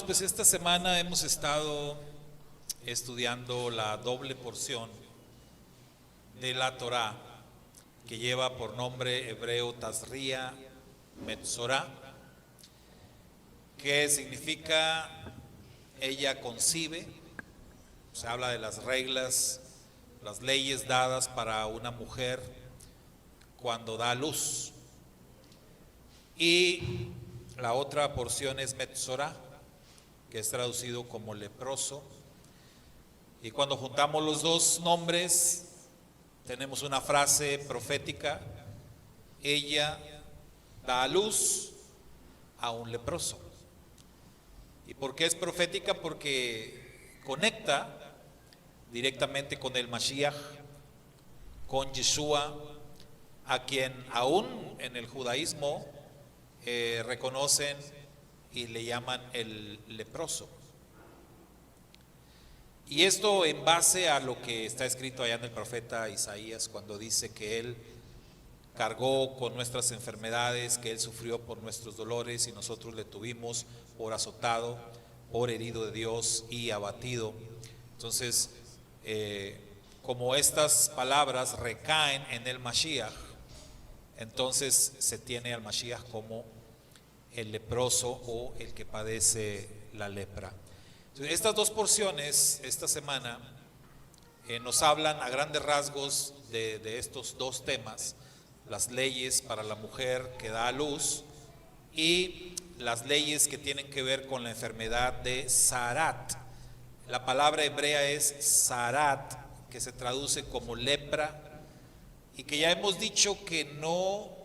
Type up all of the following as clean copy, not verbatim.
pues esta semana hemos estado estudiando la doble porción de la Torá que lleva por nombre hebreo Tazria Metzorah, que significa ella concibe. Se habla de las reglas, las leyes dadas para una mujer cuando da a luz. Y la otra porción es Metzorah, que es traducido como leproso. Y cuando juntamos los dos nombres, tenemos una frase profética: ella da a luz a un leproso. ¿Y por qué es profética? Porque conecta directamente con el Mashiach, con Yeshua, a quien aún en el judaísmo reconocen y le llaman el leproso. Y esto en base a lo que está escrito allá en el profeta Isaías, cuando dice que Él cargó con nuestras enfermedades, que Él sufrió por nuestros dolores y nosotros le tuvimos por azotado, por herido de Dios y abatido. Entonces, como estas palabras recaen en el Mashiach, entonces se tiene al Mashiach como el leproso o el que padece la lepra. Entonces, estas dos porciones esta semana nos hablan a grandes rasgos de estos dos temas: las leyes para la mujer que da a luz y las leyes que tienen que ver con la enfermedad de Sarat. La palabra hebrea es Sarat, que se traduce como lepra, y que ya hemos dicho que no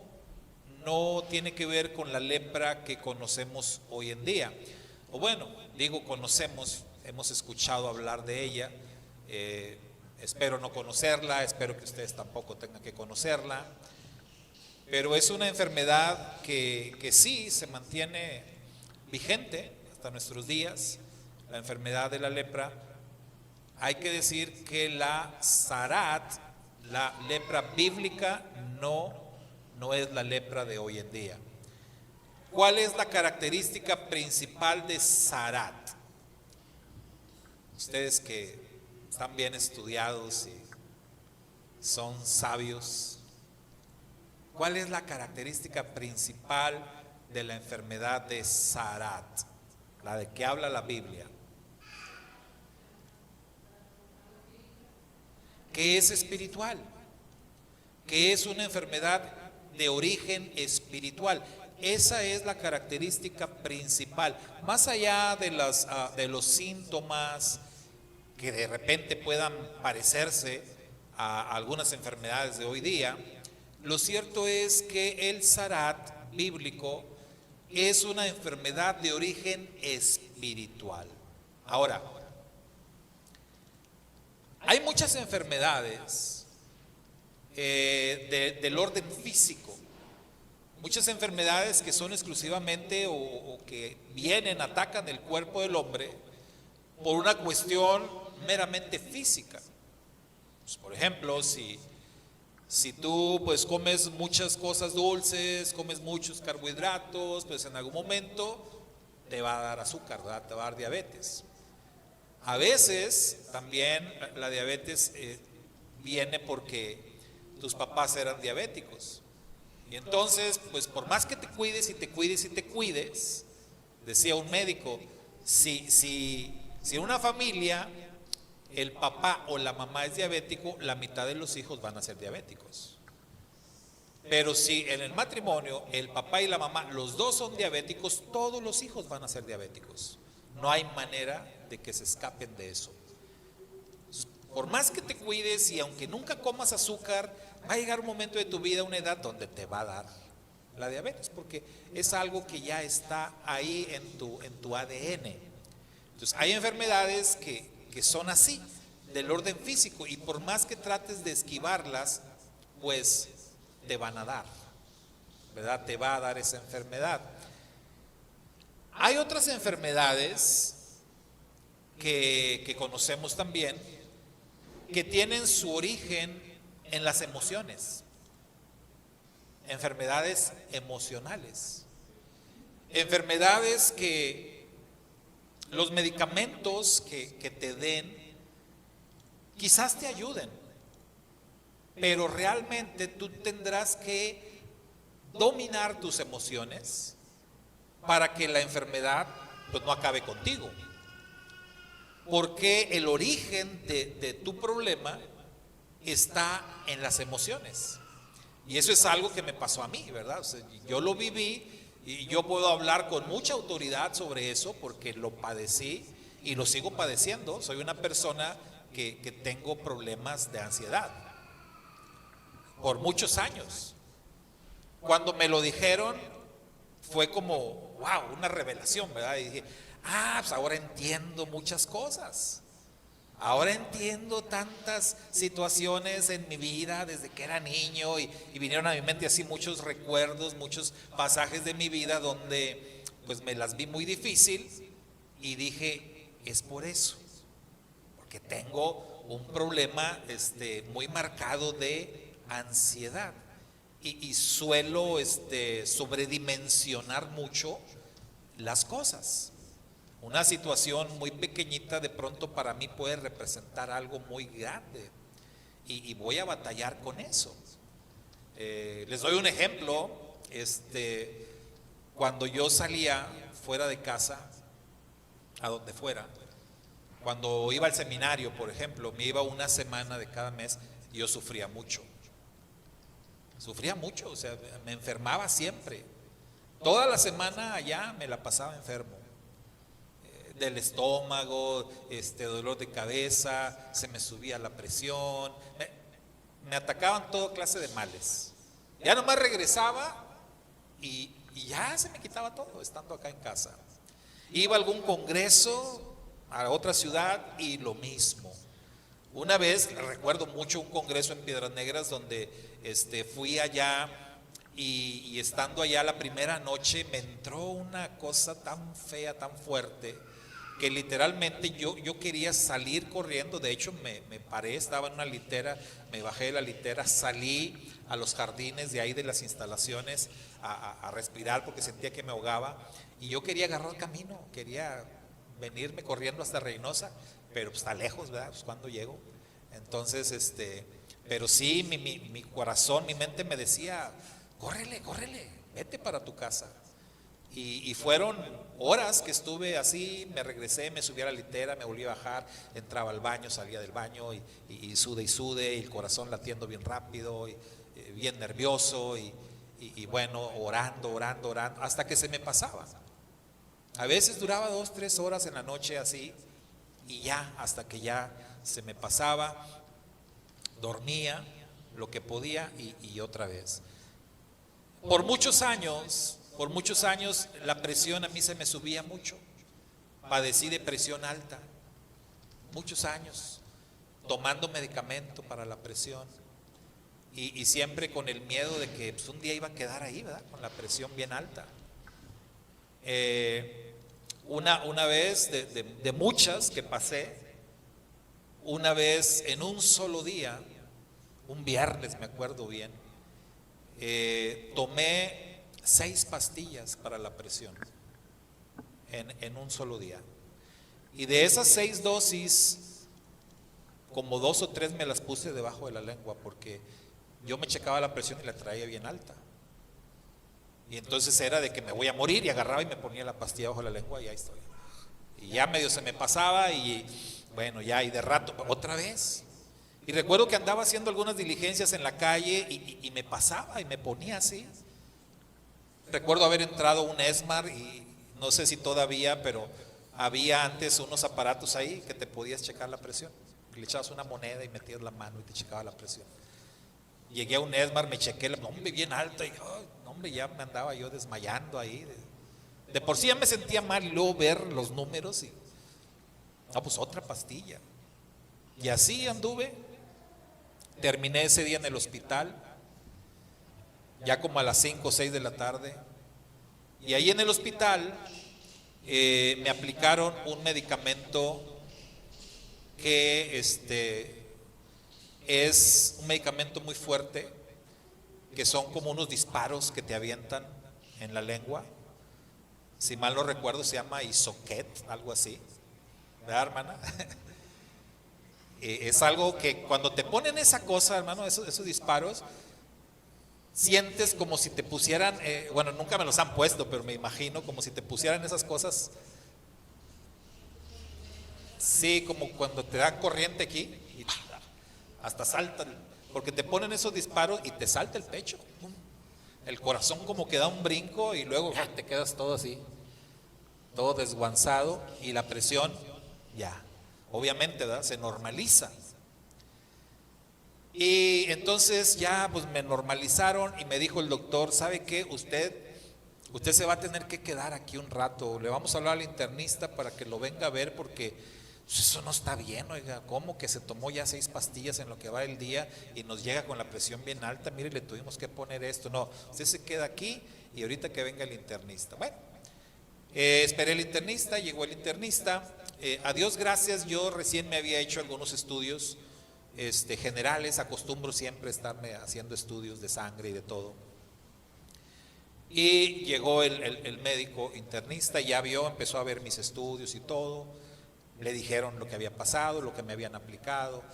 tiene que ver con la lepra que conocemos hoy en día. O bueno, digo conocemos, hemos escuchado hablar de ella. Espero no conocerla, espero que ustedes tampoco tengan que conocerla. Pero es una enfermedad que sí se mantiene vigente hasta nuestros días, la enfermedad de la lepra. Hay que decir que la Sarat, la lepra bíblica, no es la lepra de hoy en día. ¿Cuál es la característica principal de Sarat? Ustedes que están bien estudiados y son sabios, ¿cuál es la característica principal de la enfermedad de Sarat, la de que habla la Biblia? Que es espiritual, que es una enfermedad de origen espiritual. Esa es la característica principal. Más allá de los síntomas que de repente puedan parecerse a algunas enfermedades de hoy día, lo cierto es que el Sarat bíblico es una enfermedad de origen espiritual. Ahora, hay muchas enfermedades del orden físico, muchas enfermedades que son exclusivamente o que vienen, atacan el cuerpo del hombre por una cuestión meramente física. Pues, por ejemplo, si tú pues comes muchas cosas dulces, comes muchos carbohidratos, pues en algún momento te va a dar azúcar, ¿verdad? Te va a dar diabetes. A veces también la diabetes viene porque tus papás eran diabéticos. Y entonces, pues por más que te cuides y te cuides y te cuides, decía un médico, si en una familia el papá o la mamá es diabético, la mitad de los hijos van a ser diabéticos. Pero si en el matrimonio el papá y la mamá, los dos son diabéticos, todos los hijos van a ser diabéticos. No hay manera de que se escapen de eso. Por más que te cuides y aunque nunca comas azúcar, va a llegar un momento de tu vida, una edad donde te va a dar la diabetes, porque es algo que ya está ahí en tu ADN. Entonces hay enfermedades que son así, del orden físico, y por más que trates de esquivarlas, pues te van a dar, ¿verdad? Te va a dar esa enfermedad. Hay otras enfermedades que conocemos también, que tienen su origen en las emociones, enfermedades emocionales, enfermedades que los medicamentos que te den quizás te ayuden, pero realmente tú tendrás que dominar tus emociones para que la enfermedad pues no acabe contigo. Porque el origen de tu problema está en las emociones. Y eso es algo que me pasó a mí, ¿verdad? O sea, yo lo viví y yo puedo hablar con mucha autoridad sobre eso porque lo padecí y lo sigo padeciendo. Soy una persona que tengo problemas de ansiedad por muchos años. Cuando me lo dijeron fue como, wow, una revelación, ¿verdad? Y dije, pues ahora entiendo muchas cosas. Ahora entiendo tantas situaciones en mi vida desde que era niño y vinieron a mi mente así muchos recuerdos, muchos pasajes de mi vida donde pues me las vi muy difícil y dije, es por eso, porque tengo un problema muy marcado de ansiedad y suelo sobredimensionar mucho las cosas. Una situación muy pequeñita de pronto para mí puede representar algo muy grande y voy a batallar con eso. Les doy un ejemplo. Cuando yo salía fuera de casa, a donde fuera, cuando iba al seminario, por ejemplo, me iba una semana de cada mes y yo sufría mucho. O sea, me enfermaba siempre. Toda la semana allá me la pasaba enfermo. Del estómago, dolor de cabeza, se me subía la presión, me atacaban toda clase de males. Ya nomás regresaba y ya se me quitaba todo estando acá en casa. Iba a algún congreso a otra ciudad y lo mismo. Una vez recuerdo mucho un congreso en Piedras Negras donde fui allá y estando allá la primera noche me entró una cosa tan fea, tan fuerte, que literalmente yo quería salir corriendo. De hecho me paré, estaba en una litera, me bajé de la litera, salí a los jardines de ahí de las instalaciones a respirar porque sentía que me ahogaba y yo quería agarrar camino, quería venirme corriendo hasta Reynosa, pero pues está lejos, ¿verdad? Pues cuando llego. Entonces, pero sí, mi corazón, mi mente me decía, córrele, vete para tu casa. Y fueron horas que estuve así, me regresé, me subí a la litera, me volví a bajar, entraba al baño, salía del baño y sude, y el corazón latiendo bien rápido, y bien nervioso, y bueno, orando, hasta que se me pasaba. A veces duraba 2, 3 horas en la noche así, y ya, hasta que ya se me pasaba, dormía lo que podía y otra vez. Por muchos años la presión a mí se me subía mucho. Padecí de presión alta, muchos años, tomando medicamento para la presión y siempre con el miedo de que pues, un día iba a quedar ahí, ¿verdad? Con la presión bien alta. Una vez de muchas que pasé, una vez en un solo día, un viernes me acuerdo bien, tomé 6 pastillas para la presión en un solo día. Y de esas 6 dosis, como 2 o 3 me las puse debajo de la lengua porque yo me checaba la presión y la traía bien alta. Y entonces era de que me voy a morir y agarraba y me ponía la pastilla bajo la lengua y ahí estoy. Y ya medio se me pasaba y bueno, ya y de rato, otra vez. Y recuerdo que andaba haciendo algunas diligencias en la calle y me pasaba y me ponía así. Recuerdo haber entrado a un Esmar y no sé si todavía, pero había antes unos aparatos ahí que te podías checar la presión. Le echabas una moneda y metías la mano y te checaba la presión. Llegué a un Esmar, me chequé, hombre, bien alta y hombre, ya me andaba yo desmayando ahí. De por sí ya me sentía mal y luego ver los números y pues otra pastilla. Y así anduve. Terminé ese día en el hospital, ya como a las 5 o 6 de la tarde. Y ahí en el hospital me aplicaron un medicamento que es un medicamento muy fuerte, que son como unos disparos que te avientan en la lengua. si mal no recuerdo se llama Isoquet, algo así, ¿verdad, hermana? Es algo que cuando te ponen esa cosa, hermano, esos disparos, sientes como si te pusieran, bueno, nunca me los han puesto, pero me imagino como si te pusieran esas cosas, sí, como cuando te da corriente aquí, y hasta salta, porque te ponen esos disparos y te salta el pecho, el corazón como que da un brinco y luego te quedas todo así, todo desguanzado y la presión ya, obviamente, ¿verdad? Se normaliza. Y entonces ya pues me normalizaron y me dijo el doctor, ¿sabe qué? Usted se va a tener que quedar aquí un rato, le vamos a hablar al internista para que lo venga a ver porque pues, eso no está bien, oiga, ¿cómo que se tomó ya 6 pastillas en lo que va el día y nos llega con la presión bien alta? Mire, le tuvimos que poner esto. No, usted se queda aquí y ahorita que venga el internista. Bueno, esperé el internista, llegó el internista, a Dios gracias, yo recién me había hecho algunos estudios generales, acostumbro siempre estarme haciendo estudios de sangre y de todo. Y llegó el médico internista, ya vio, empezó a ver mis estudios y todo, le dijeron lo que había pasado, lo que me habían aplicado,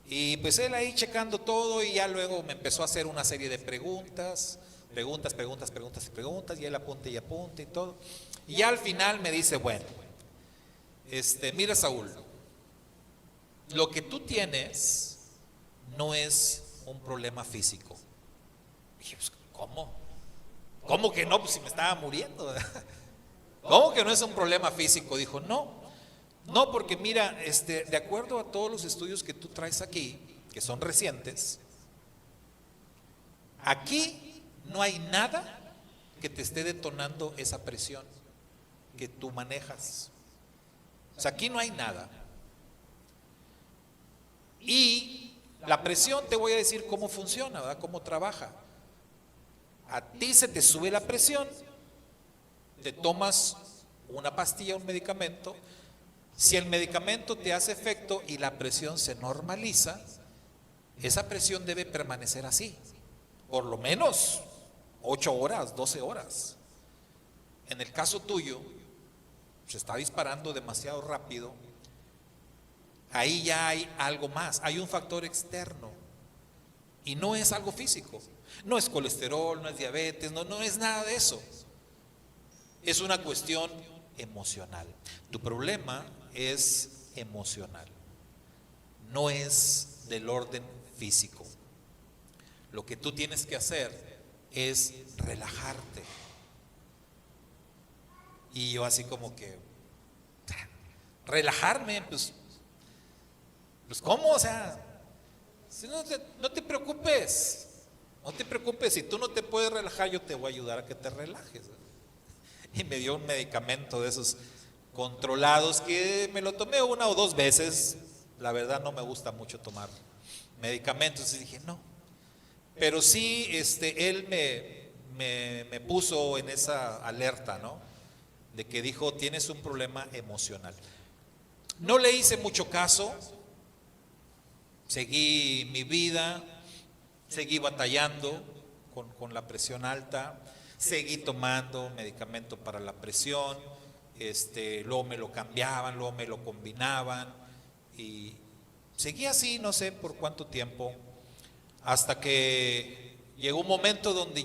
y pues él ahí checando todo y ya luego me empezó a hacer una serie de preguntas, y él apunte y apunte y todo. Y ya al final me dice, bueno, mira Saúl, lo que tú tienes no es un problema físico. Dije, pues, ¿cómo? ¿Cómo que no? Pues si me estaba muriendo, ¿verdad? ¿Cómo que no es un problema físico? Dijo, no, porque mira, de acuerdo a todos los estudios que tú traes aquí, que son recientes, aquí no hay nada que te esté detonando esa presión que tú manejas. O sea, aquí no hay nada. Y la presión, te voy a decir cómo funciona, ¿verdad? Cómo trabaja. A ti se te sube la presión, te tomas una pastilla, un medicamento. Si el medicamento te hace efecto y la presión se normaliza, esa presión debe permanecer así, por lo menos 8 horas, 12 horas. En el caso tuyo, se está disparando demasiado rápido. Ahí ya hay algo más, hay un factor externo y no es algo físico, no es colesterol, no es diabetes, no es nada de eso, es una cuestión emocional. Tu problema es emocional, no es del orden físico. Lo que tú tienes que hacer es relajarte. Y yo así como que, relajarme, pues ¿cómo? O sea, si no te preocupes, si tú no te puedes relajar, yo te voy a ayudar a que te relajes. Y me dio un medicamento de esos controlados que me lo tomé 1 o 2 veces. La verdad no me gusta mucho tomar medicamentos y dije no, pero sí él me puso en esa alerta, ¿no? De que dijo, tienes un problema emocional. No le hice mucho caso, seguí mi vida, seguí batallando con la presión alta, seguí tomando medicamento para la presión, luego me lo cambiaban, luego me lo combinaban y seguí así, no sé por cuánto tiempo, hasta que llegó un momento donde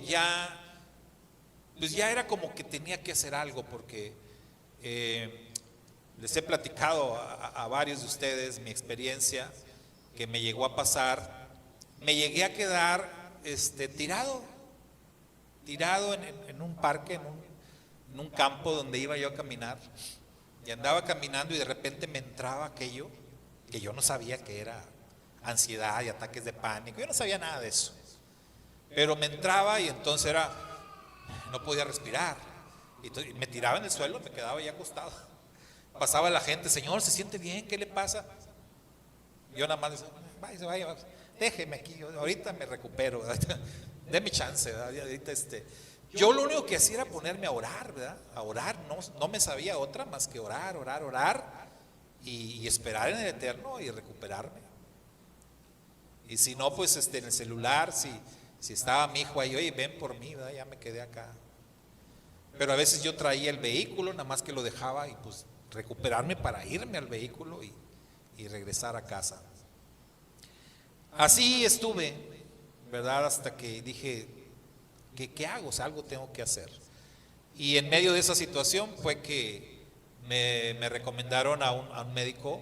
pues ya era como que tenía que hacer algo, porque les he platicado a varios de ustedes mi experiencia que me llegó a pasar. Me llegué a quedar tirado en un parque, en un campo donde iba yo a caminar, y andaba caminando y de repente me entraba aquello que yo no sabía que era ansiedad y ataques de pánico, yo no sabía nada de eso, pero me entraba y entonces no podía respirar, y me tiraba en el suelo, me quedaba ya acostado. Pasaba la gente, señor, ¿se siente bien? ¿Qué le pasa? Yo nada más decía, vaya, déjeme aquí, ahorita me recupero, déme chance, ¿verdad? Ahorita yo lo único que hacía era ponerme a orar, ¿verdad? A orar, no me sabía otra más que orar y esperar en el Eterno y recuperarme. Y si no, pues en el celular, si estaba mi hijo ahí, oye, ven por mí, ¿verdad? Ya me quedé acá. pero a veces yo traía el vehículo, nada más que lo dejaba y pues recuperarme para irme al vehículo y regresar a casa. Así estuve, ¿verdad? Hasta que dije, ¿qué hago? O sea, algo tengo que hacer. Y en medio de esa situación fue que me recomendaron a un médico,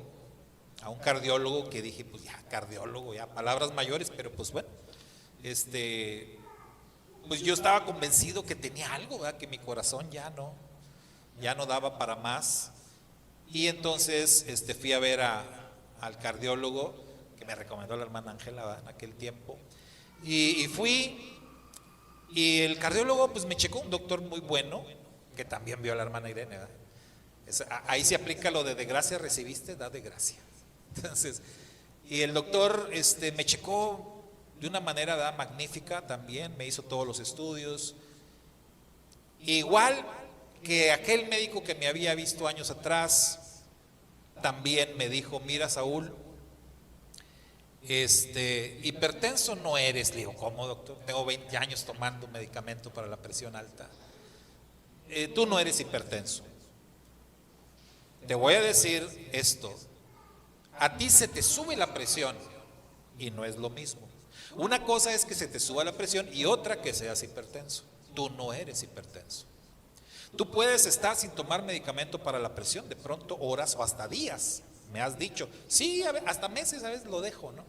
a un cardiólogo, que dije, pues ya, cardiólogo, ya, palabras mayores, pero pues bueno, pues yo estaba convencido que tenía algo, ¿verdad? Que mi corazón ya no daba para más. Y entonces fui a ver al cardiólogo que me recomendó la hermana Ángela, ¿verdad? En aquel tiempo. Y fui, y el cardiólogo pues me checó, un doctor muy bueno, que también vio a la hermana Irene, ¿verdad? Ahí se aplica lo de gracia recibiste, da de gracia. Entonces, y el doctor me checó de una manera, ¿verdad?, magnífica también, me hizo todos los estudios. Igual que aquel médico que me había visto años atrás, también me dijo, mira, Saúl, hipertenso no eres. Le digo, ¿cómo, doctor? Tengo 20 años tomando medicamento para la presión alta. Tú no eres hipertenso. Te voy a decir esto, a ti se te sube la presión y no es lo mismo. Una cosa es que se te suba la presión y otra que seas hipertenso. Tú no eres hipertenso. Tú puedes estar sin tomar medicamento para la presión, de pronto horas o hasta días. Me has dicho, sí, hasta meses a veces lo dejo, ¿no?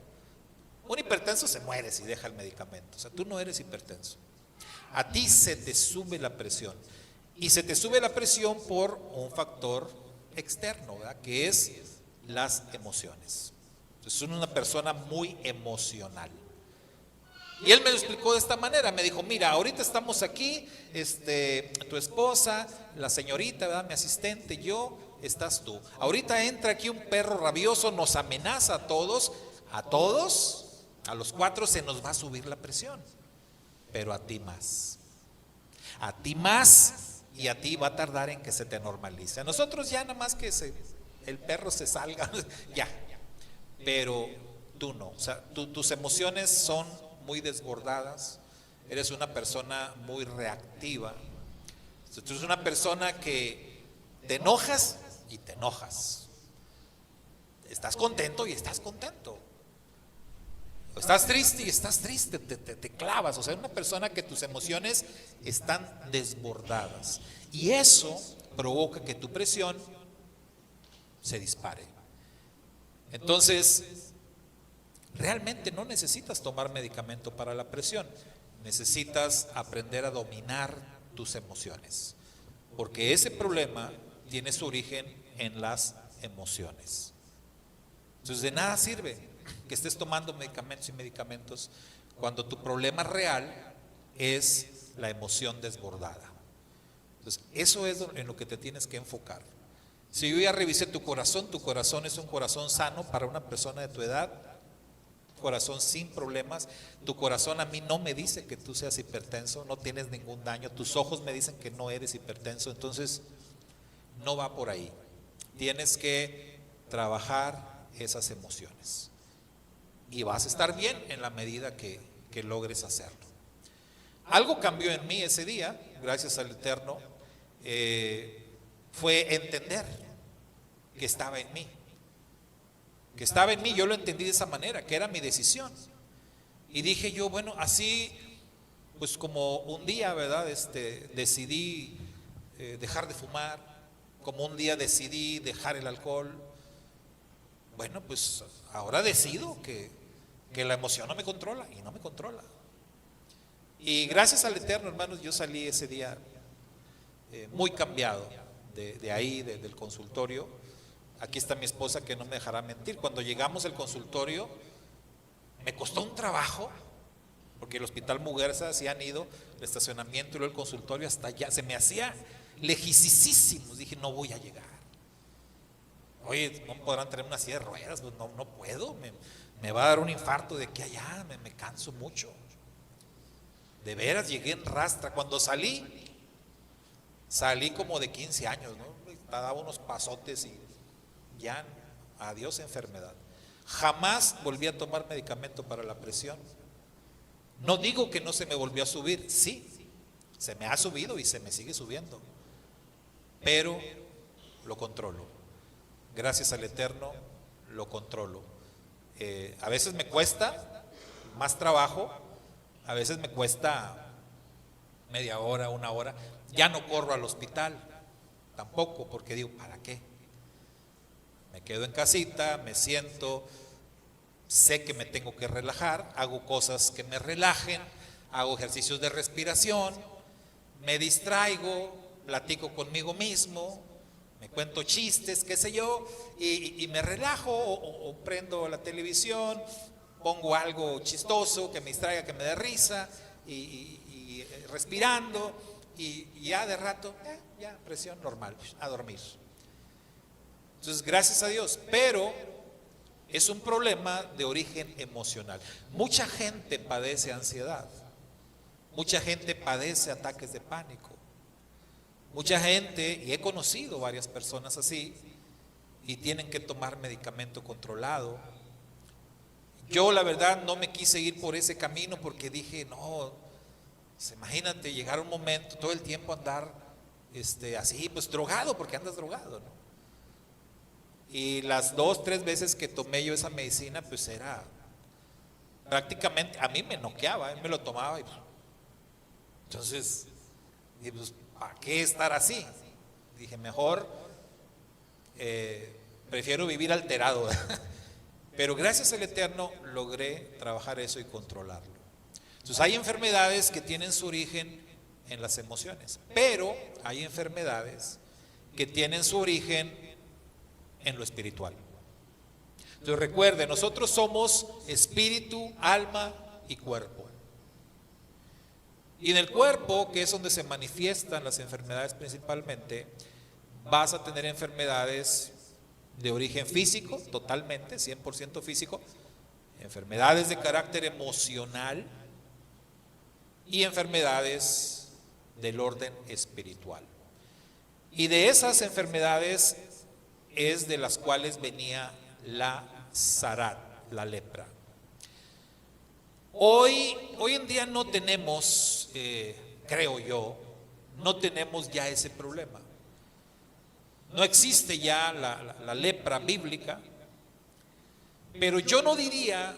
Un hipertenso se muere si deja el medicamento. O sea, tú no eres hipertenso. A ti se te sube la presión. Y se te sube la presión por un factor externo, ¿verdad?, que es las emociones. Entonces, es una persona muy emocional. Y él me lo explicó de esta manera, me dijo, mira, ahorita estamos aquí, tu esposa, la señorita, ¿verdad?, mi asistente, yo, estás tú. Ahorita entra aquí un perro rabioso, nos amenaza a todos, a los 4 se nos va a subir la presión, pero a ti más, y a ti va a tardar en que se te normalice. A nosotros ya nada más que el perro se salga, ya, pero tú no, o sea, tus emociones son muy desbordadas, eres una persona muy reactiva, tú eres una persona que te enojas y te enojas, estás contento y estás contento, estás triste y estás triste, te clavas, o sea, una persona que tus emociones están desbordadas y eso provoca que tu presión se dispare. Entonces, realmente no necesitas tomar medicamento para la presión, necesitas aprender a dominar tus emociones, porque ese problema tiene su origen en las emociones. Entonces, de nada sirve que estés tomando medicamentos cuando tu problema real es la emoción desbordada. Entonces, eso es en lo que te tienes que enfocar. Si yo ya revisé tu corazón es un corazón sano para una persona de tu edad, corazón sin problemas. Tu corazón a mí no me dice que tú seas hipertenso, no tienes ningún daño, tus ojos me dicen que no eres hipertenso, entonces no va por ahí. Tienes que trabajar esas emociones y vas a estar bien en la medida que logres hacerlo. Algo cambió en mí ese día, gracias al Eterno, fue entender que estaba en mí. Yo lo entendí de esa manera, que era mi decisión. Y dije yo, bueno, así, pues como un día, ¿verdad?, decidí dejar de fumar, como un día decidí dejar el alcohol, bueno, pues ahora decido que la emoción no me controla y no me controla. Y gracias al Eterno, hermanos, yo salí ese día muy cambiado de ahí, del consultorio. Aquí está mi esposa que no me dejará mentir. Cuando llegamos al consultorio, me costó un trabajo, porque el hospital Muguerza se han ido, el estacionamiento y luego el consultorio hasta allá, se me hacía lejísimo. Dije, no voy a llegar. Oye, ¿no podrán traer una silla de ruedas? Pues no puedo, me va a dar un infarto de aquí a allá, me canso mucho. De veras, llegué en rastra. Cuando salí como de 15 años, ¿no? Daba unos pasotes y ya, adiós enfermedad. Jamás volví a tomar medicamento para la presión. No digo que no se me volvió a subir, sí, Se me ha subido y se me sigue subiendo, pero lo controlo. Gracias al Eterno lo controlo. A veces me cuesta más trabajo, a veces me cuesta media hora, una hora. Ya no corro al hospital, tampoco, porque digo, ¿para qué? Me quedo en casita, me siento, sé que me tengo que relajar, hago cosas que me relajen, hago ejercicios de respiración, me distraigo, platico conmigo mismo, me cuento chistes, qué sé yo, y me relajo o prendo la televisión, pongo algo chistoso que me distraiga, que me dé risa, y respirando, y ya de rato, ya presión normal, a dormir. Entonces, gracias a Dios, pero es un problema de origen emocional. Mucha gente padece ansiedad, mucha gente padece ataques de pánico, mucha gente, y he conocido varias personas así, y tienen que tomar medicamento controlado. Yo la verdad no me quise ir por ese camino porque dije, no, pues, imagínate llegar un momento, todo el tiempo andar así, pues drogado, porque andas drogado, ¿no? Y las 2, 3 veces que tomé yo esa medicina, pues era prácticamente, a mí me noqueaba, me lo tomaba y pues, entonces, y pues, ¿para qué estar así? Dije, mejor prefiero vivir alterado. Pero gracias al Eterno logré trabajar eso y controlarlo. Entonces hay enfermedades que tienen su origen en las emociones, pero hay enfermedades que tienen su origen en lo espiritual. Entonces recuerde, nosotros somos espíritu, alma y cuerpo. Y en el cuerpo, que es donde se manifiestan las enfermedades principalmente, vas a tener enfermedades de origen físico, totalmente, 100% físico, enfermedades de carácter emocional y enfermedades del orden espiritual. Y de esas enfermedades es de las cuales venía la zarat, la lepra. Hoy en día no tenemos, creo yo, no tenemos ya ese problema. No existe ya la lepra bíblica, pero yo no diría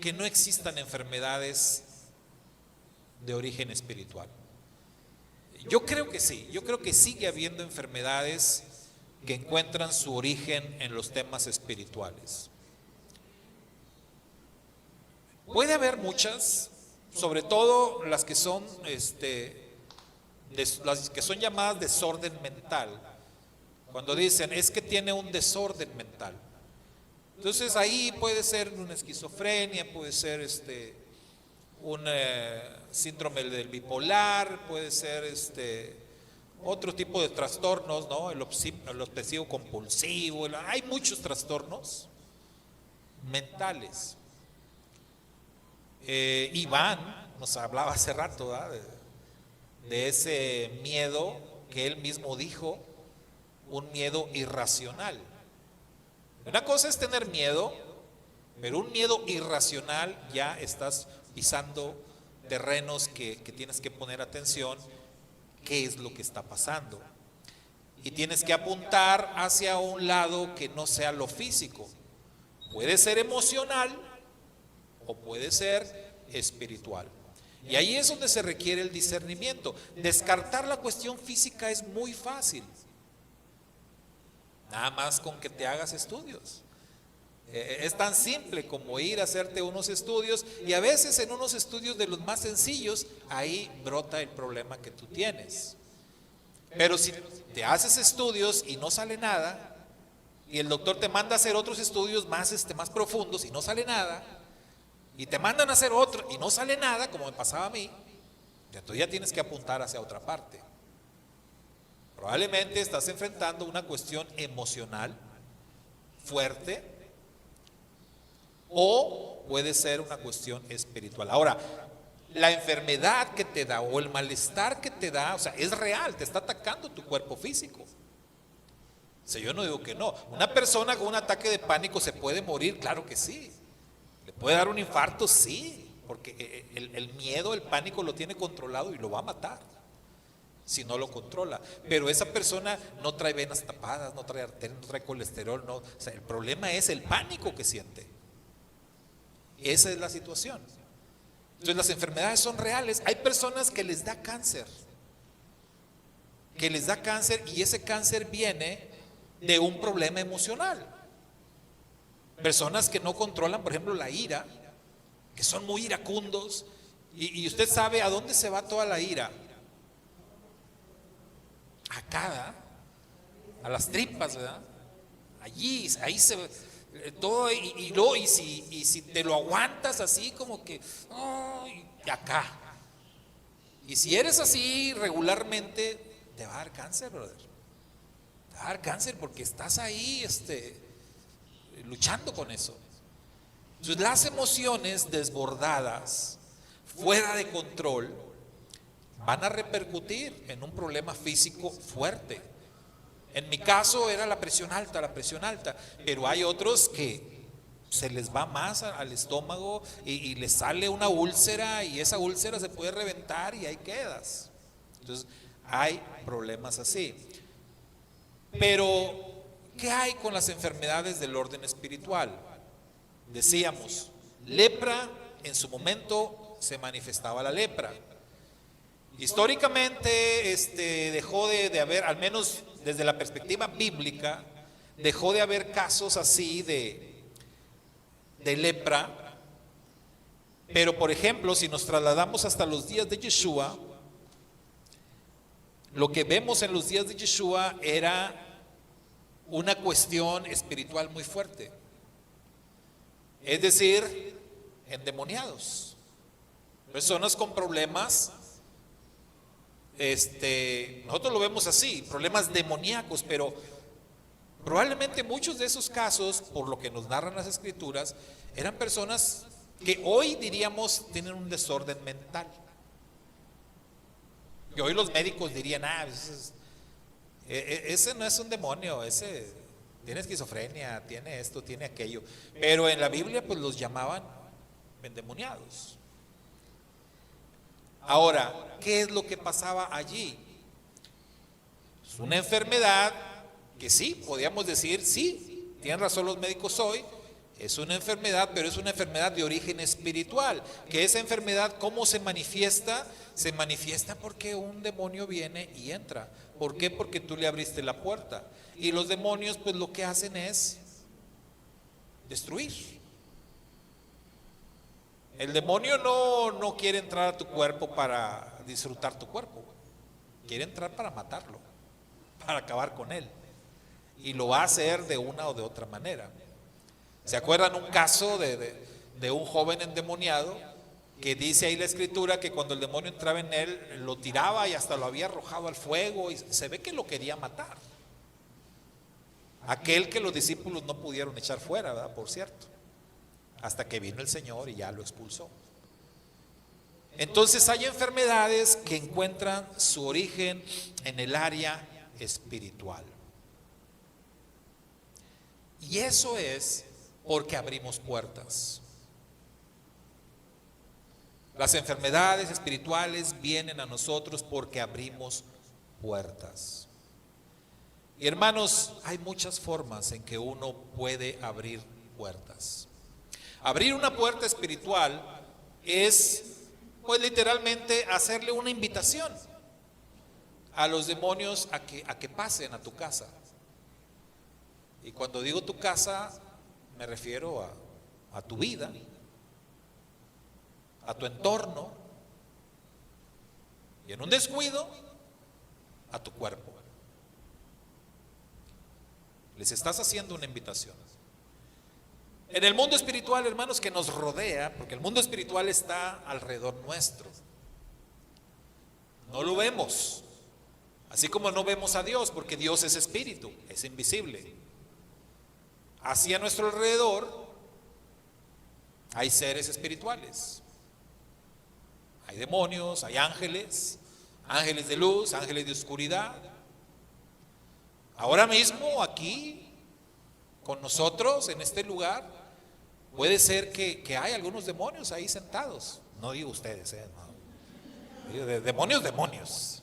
que no existan enfermedades de origen espiritual. Yo creo que sí, yo creo que sigue habiendo enfermedades que encuentran su origen en los temas espirituales. Puede haber muchas, sobre todo las que son las que son llamadas desorden mental. Cuando dicen, es que tiene un desorden mental. Entonces ahí puede ser una esquizofrenia, puede ser un síndrome del bipolar, puede ser otro tipo de trastornos, ¿no? El obsesivo compulsivo, hay muchos trastornos mentales. Iván nos hablaba hace rato, ¿verdad? De ese miedo que él mismo dijo, un miedo irracional. Una cosa es tener miedo, pero un miedo irracional ya estás pisando terrenos que tienes que poner atención, qué es lo que está pasando. Y tienes que apuntar hacia un lado que no sea lo físico. Puede ser emocional o puede ser espiritual. Y ahí es donde se requiere el discernimiento. Descartar la cuestión física es muy fácil. Nada más con que te hagas estudios. Es tan simple como ir a hacerte unos estudios, y a veces en unos estudios de los más sencillos, ahí brota el problema que tú tienes. Pero si te haces estudios y no sale nada, y el doctor te manda a hacer otros estudios más profundos y no sale nada, y te mandan a hacer otro y no sale nada, como me pasaba a mí, entonces ya tienes que apuntar hacia otra parte. Probablemente estás enfrentando una cuestión emocional fuerte, o puede ser una cuestión espiritual. Ahora, la enfermedad que te da o el malestar que te da, o sea, es real, te está atacando tu cuerpo físico. O sea, yo no digo que no. Una persona con un ataque de pánico se puede morir, claro que sí. Le puede dar un infarto, sí, porque el miedo, el pánico lo tiene controlado y lo va a matar. si no lo controla. Pero esa persona no trae venas tapadas, no trae arterias, no trae colesterol, no. O sea, el problema es el pánico que siente. Esa es la situación. Entonces las enfermedades son reales. Hay personas que les da cáncer, y ese cáncer viene de un problema emocional. Personas que no controlan, por ejemplo, la ira, que son muy iracundos, y usted sabe a dónde se va toda la ira. Acá, ¿verdad? A las tripas, ¿verdad? Allí, ahí se todo, y si te lo aguantas así como que, oh, y acá. Y si eres así regularmente, te va a dar cáncer, brother. Te va a dar cáncer porque estás ahí, luchando con eso. Entonces, las emociones desbordadas, fuera de control, van a repercutir en un problema físico fuerte. En mi caso era la presión alta, pero hay otros que se les va más al estómago y les sale una úlcera, y esa úlcera se puede reventar y ahí quedas. Entonces, hay problemas así. Pero, ¿qué hay con las enfermedades del orden espiritual? Decíamos, lepra, en su momento se manifestaba la lepra. Históricamente dejó de haber, al menos desde la perspectiva bíblica, dejó de haber casos así de lepra. Pero por ejemplo, si nos trasladamos hasta los días de Yeshua, lo que vemos en los días de Yeshua era una cuestión espiritual muy fuerte. Es decir, endemoniados, personas con problemas. Nosotros lo vemos así, problemas demoníacos, pero probablemente muchos de esos casos, por lo que nos narran las escrituras, eran personas que hoy diríamos tienen un desorden mental. Y hoy los médicos dirían, ese no es un demonio, ese tiene esquizofrenia, tiene esto, tiene aquello. Pero en la Biblia pues los llamaban endemoniados. Ahora, ¿qué es lo que pasaba allí? Es una enfermedad que sí, podríamos decir, sí, tienen razón los médicos hoy, es una enfermedad, pero es una enfermedad de origen espiritual. Que esa enfermedad, ¿cómo se manifiesta? Se manifiesta porque un demonio viene y entra. ¿Por qué? Porque tú le abriste la puerta. Y los demonios pues lo que hacen es destruir. El demonio no quiere entrar a tu cuerpo para disfrutar tu cuerpo, quiere entrar para matarlo, para acabar con él, y lo va a hacer de una o de otra manera. ¿Se acuerdan un caso de un joven endemoniado que dice ahí la escritura que cuando el demonio entraba en él lo tiraba y hasta lo había arrojado al fuego, y se ve que lo quería matar? Aquel que los discípulos no pudieron echar fuera, ¿verdad? Por cierto, hasta que vino el Señor y ya lo expulsó. Entonces hay enfermedades que encuentran su origen en el área espiritual. Y eso es porque abrimos puertas. Las enfermedades espirituales vienen a nosotros porque abrimos puertas. Y hermanos, hay muchas formas en que uno puede abrir puertas. Abrir una puerta espiritual es, pues literalmente, hacerle una invitación a los demonios a que pasen a tu casa. Y cuando digo tu casa, me refiero a tu vida, a tu entorno, y en un descuido, a tu cuerpo. Les estás haciendo una invitación. En el mundo espiritual, hermanos, que nos rodea, porque el mundo espiritual está alrededor nuestro, no lo vemos, así como no vemos a Dios, porque Dios es espíritu, es invisible. Así a nuestro alrededor hay seres espirituales, hay demonios, hay ángeles, ángeles de luz, ángeles de oscuridad. Ahora mismo aquí con nosotros en este lugar puede ser que hay algunos demonios ahí sentados. No digo ustedes, no. Digo, demonios.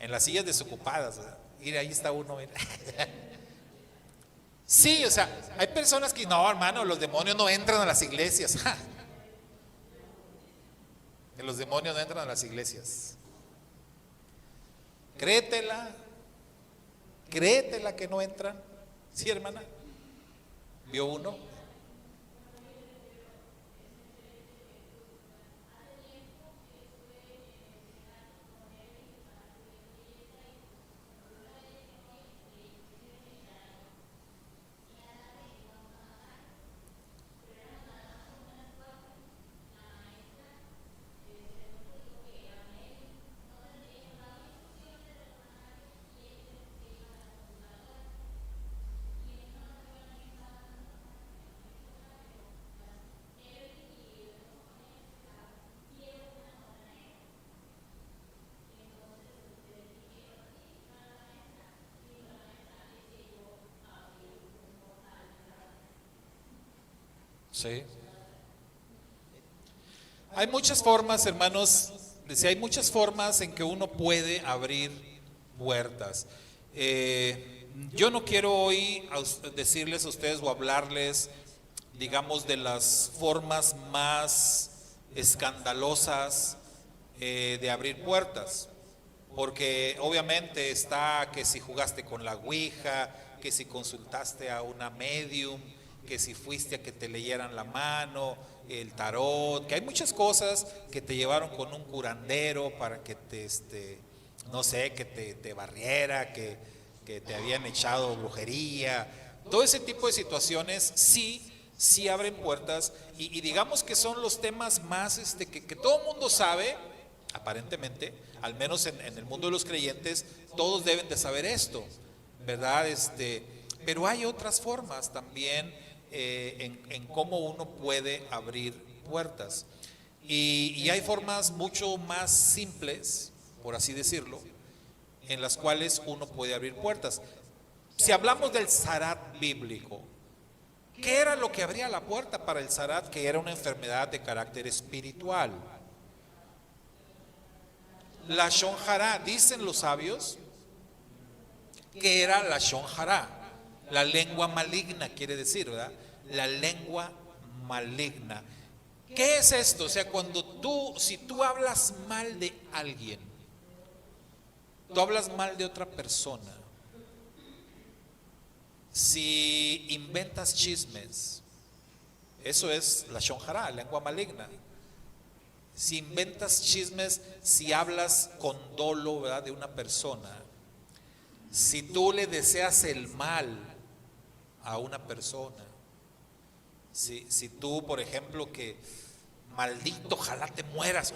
en las sillas desocupadas, ¿verdad? Mira, ahí está uno, mira. Sí, o sea, hay personas que no, hermano, los demonios no entran a las iglesias. ¡Ja! Que los demonios no entran a las iglesias. Créetela, créetela que no entran. Sí, hermana. ¿Vio uno? Sí. Hay muchas formas, hermanos, decía, hay muchas formas en que uno puede abrir puertas. Yo no quiero hoy decirles a ustedes o hablarles, digamos, de las formas más escandalosas de abrir puertas, porque obviamente está que si jugaste con la ouija, que si consultaste a una medium, que si fuiste a que te leyeran la mano, el tarot, que hay muchas cosas que te llevaron con un curandero para que te, no sé, que te barriera, que te habían echado brujería. Todo ese tipo de situaciones sí abren puertas y digamos que son los temas más que todo el mundo sabe, aparentemente, al menos en el mundo de los creyentes, todos deben de saber esto, ¿verdad? Pero hay otras formas también en cómo uno puede abrir puertas. Y hay formas mucho más simples, por así decirlo, en las cuales uno puede abrir puertas. Si hablamos del zarat bíblico, ¿qué era lo que abría la puerta para el zarat? Que era una enfermedad de carácter espiritual. La Lashon Hara, dicen los sabios, que era la Lashon Hara, la lengua maligna, quiere decir, ¿verdad? La lengua maligna. ¿Qué es esto? O sea, si tú hablas mal de alguien, tú hablas mal de otra persona, si inventas chismes, eso es la Lashon Hara, lengua maligna. Si inventas chismes, si hablas con dolo, ¿verdad?, de una persona, si tú le deseas el mal a una persona, si tú, por ejemplo, que maldito, ojalá te mueras,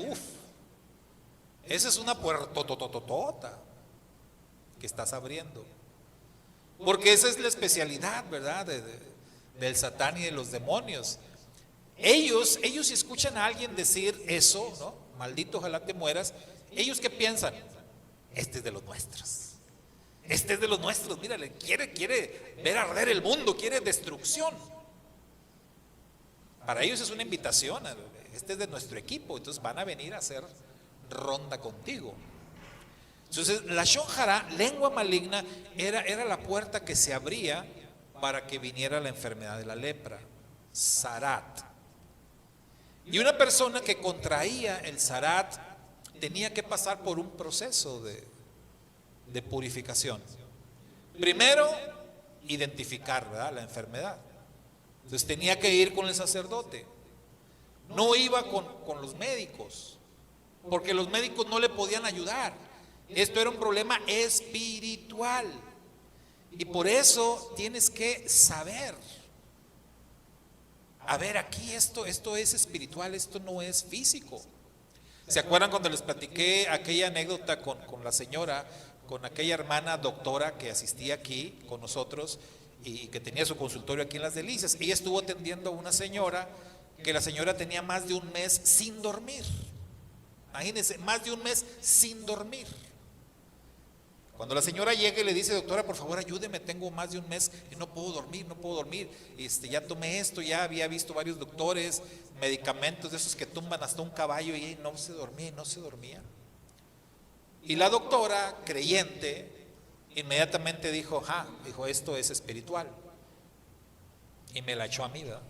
esa es una puertotototota que estás abriendo, porque esa es la especialidad, ¿verdad?, del Satán y de los demonios. Ellos si escuchan a alguien decir eso, ¿no? Maldito, ojalá te mueras. ¿Ellos qué piensan? Este es de los nuestros. Este es de los nuestros, mírale, quiere ver arder el mundo, quiere destrucción. Para ellos es una invitación, este es de nuestro equipo, entonces van a venir a hacer ronda contigo. Entonces, la Lashon Hara, lengua maligna, era la puerta que se abría para que viniera la enfermedad de la lepra, zarat. Y una persona que contraía el zarat tenía que pasar por un proceso de purificación. Primero, identificar, ¿verdad?, la enfermedad. Entonces tenía que ir con el sacerdote. No iba con los médicos, porque los médicos no le podían ayudar. Esto era un problema espiritual. Y por eso tienes que saber. A ver, aquí esto es espiritual, esto no es físico. ¿Se acuerdan cuando les platiqué aquella anécdota con la señora, con aquella hermana doctora que asistía aquí con nosotros y que tenía su consultorio aquí en Las Delicias? Ella estuvo atendiendo a una señora que la señora tenía más de un mes sin dormir. Imagínense, más de un mes sin dormir. Cuando la señora llega y le dice: doctora, por favor ayúdeme, tengo más de un mes y no puedo dormir, ya tomé esto, ya había visto varios doctores, medicamentos de esos que tumban hasta un caballo, y no se dormía. Y la doctora, creyente, inmediatamente dijo, dijo, esto es espiritual. Y me la echó a mí, ¿verdad?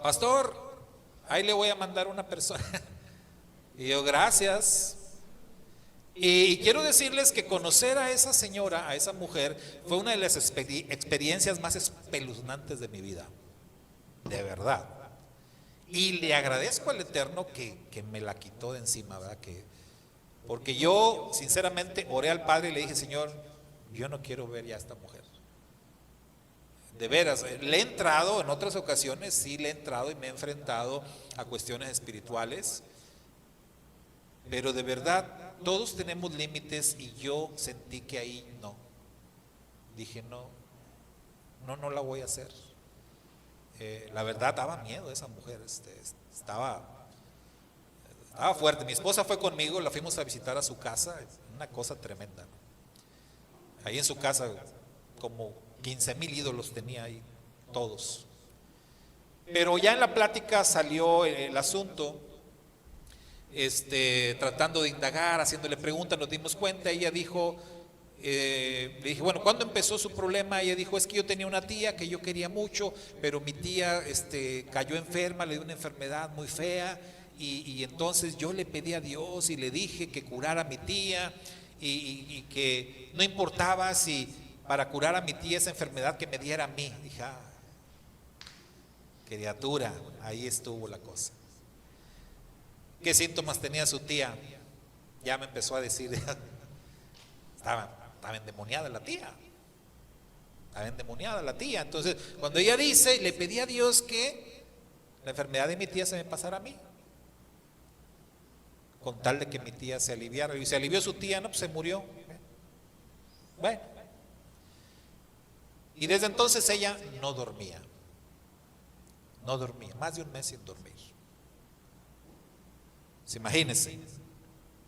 Pastor, ahí le voy a mandar una persona. Y yo, gracias. Y quiero decirles que conocer a esa señora, a esa mujer, fue una de las experiencias más espeluznantes de mi vida. De verdad. Y le agradezco al Eterno que me la quitó de encima, ¿verdad? Porque yo, sinceramente, oré al Padre y le dije, Señor, yo no quiero ver ya a esta mujer. De veras, le he entrado en otras ocasiones, sí le he entrado y me he enfrentado a cuestiones espirituales, pero de verdad, todos tenemos límites y yo sentí que ahí no. Dije, no la voy a hacer. La verdad, daba miedo esa mujer, estaba fuerte. Mi esposa fue conmigo, la fuimos a visitar a su casa, una cosa tremenda, ¿no? Ahí en su casa, como 15,000 ídolos tenía ahí, todos. Pero ya en la plática salió el asunto, tratando de indagar, haciéndole preguntas, nos dimos cuenta. Ella dijo, le dije, bueno, ¿cuándo empezó su problema? Ella dijo, es que yo tenía una tía que yo quería mucho, pero mi tía cayó enferma, le dio una enfermedad muy fea, y entonces yo le pedí a Dios y le dije que curara a mi tía, y que no importaba si para curar a mi tía esa enfermedad, que me diera a mí. Dije, criatura, ahí estuvo la cosa. ¿Qué síntomas tenía su tía? Ya me empezó a decir, estaba endemoniada la tía. Estaba endemoniada la tía. Entonces, cuando ella dice, le pedí a Dios que la enfermedad de mi tía se me pasara a mí, con tal de que mi tía se aliviara. Y se alivió su tía, no, pues se murió. Bueno. Y desde entonces ella no dormía, más de un mes sin dormir. Pues imagínense,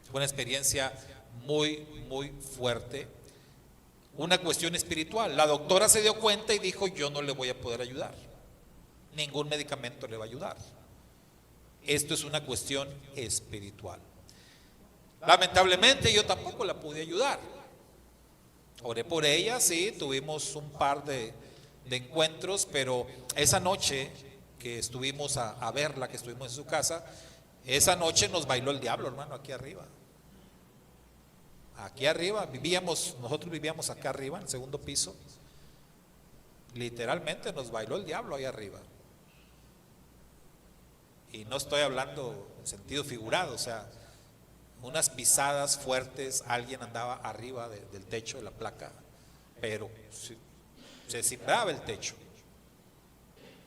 fue una experiencia muy, muy fuerte, una cuestión espiritual. La doctora se dio cuenta y dijo, yo no le voy a poder ayudar, ningún medicamento le va a ayudar. Esto es una cuestión espiritual. Lamentablemente yo tampoco la pude ayudar. Oré por ella, sí, tuvimos un par de encuentros, pero esa noche que estuvimos a verla, que estuvimos en su casa, esa noche nos bailó el diablo, hermano, aquí arriba. Aquí arriba, nosotros vivíamos acá arriba, en el segundo piso. Literalmente nos bailó el diablo ahí arriba. Y no estoy hablando en sentido figurado, o sea, unas pisadas fuertes, alguien andaba arriba del techo de la placa, pero se cimbraba el techo.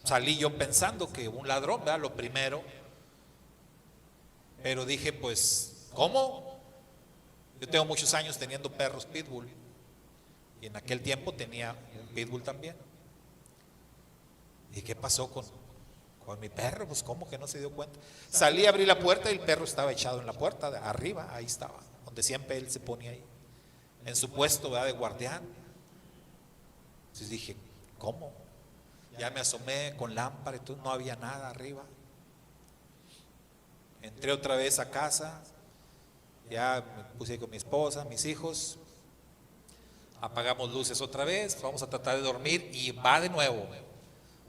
Salí yo pensando que un ladrón, ¿verdad? Lo primero, pero dije, pues, ¿cómo? Yo tengo muchos años teniendo perros pitbull, y en aquel tiempo tenía un pitbull también. ¿Y qué pasó con mi perro? Pues cómo que no se dio cuenta. Salí a abrir la puerta y el perro estaba echado en la puerta de arriba, ahí estaba, donde siempre él se ponía ahí, en su puesto, ¿verdad?, de guardián. Entonces dije, ¿cómo? Ya me asomé con lámpara y todo, no había nada arriba. Entré otra vez a casa, ya me puse con mi esposa, mis hijos, apagamos luces otra vez, vamos a tratar de dormir y va de nuevo.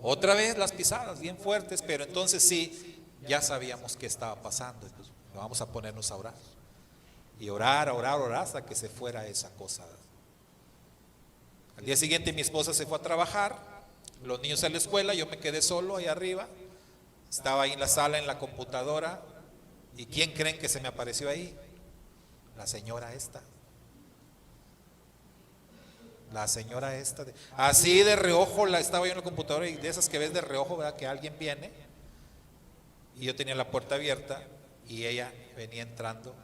Otra vez las pisadas bien fuertes, pero entonces sí, ya sabíamos qué estaba pasando. Entonces, vamos a ponernos a orar. Y orar hasta que se fuera esa cosa. Al día siguiente mi esposa se fue a trabajar, los niños a la escuela, yo me quedé solo ahí arriba. Estaba ahí en la sala, en la computadora. ¿Y quién creen que se me apareció ahí? La señora esta. La señora esta, así de reojo, estaba yo en la computadora, y de esas que ves de reojo, ¿verdad?, que alguien viene, y yo tenía la puerta abierta y ella venía entrando,